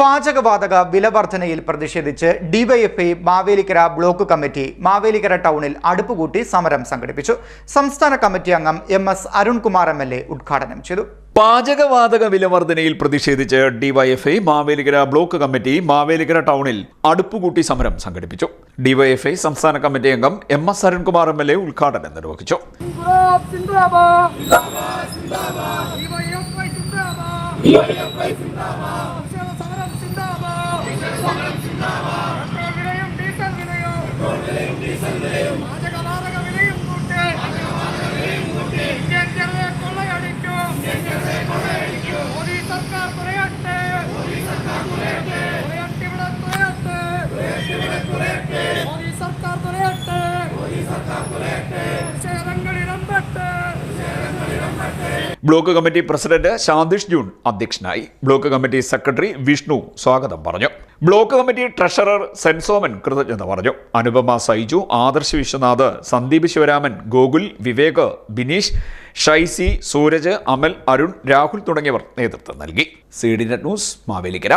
പാചകവാതക വിലവർധനയിൽ പ്രതിഷേധിച്ച് DYFI Mavelikkara block committee Mavelikkara ടൗണിൽ അടുപ്പുകൂട്ടി സമരം സംഘടിപ്പിച്ചു. സംസ്ഥാന കമ്മിറ്റി അംഗം എം.എസ്. അരുൺകുമാർ എം.എൽ.എ. ഉദ്ഘാടനം ചെയ്തു. പാചകവാതക വിലവർധനയിൽ പ്രതിഷേധിച്ച് DYFI Mavelikkara block committee Mavelikkara ടൗണിൽ അടുപ്പുകൂട്ടി സമരം സംഘടിപ്പിച്ചു. ഡിവൈഎഫ്ഐ സംസ്ഥാന കമ്മിറ്റി അംഗം എം.എസ്. അരുൺകുമാർ എം.എൽ.എ. ഉദ്ഘാടനം നിർവഹിച്ചു. ബ്ലോക്ക് കമ്മിറ്റി പ്രസിഡന്റ് ശാന്തിഷ് ജൂൺ അധ്യക്ഷനായി. ബ്ലോക്ക് കമ്മിറ്റി സെക്രട്ടറി വിഷ്ണു സ്വാഗതം പറഞ്ഞു. ബ്ലോക്ക് കമ്മിറ്റി ട്രഷറർ സെൻസോമൻ കൃതജ്ഞത പറഞ്ഞു. അനുപമ സൈജു, ആദർശ് വിശ്വനാഥ്, സന്ദീപ് ശിവരാമൻ, ഗോകുൽ, വിവേക്, ബിനീഷ്, ഷൈസി, സൂരജ്, അമൽ, അരുൺ, രാഹുൽ തുടങ്ങിയവർ നേതൃത്വം നൽകി. CDNet news Mavelikkara.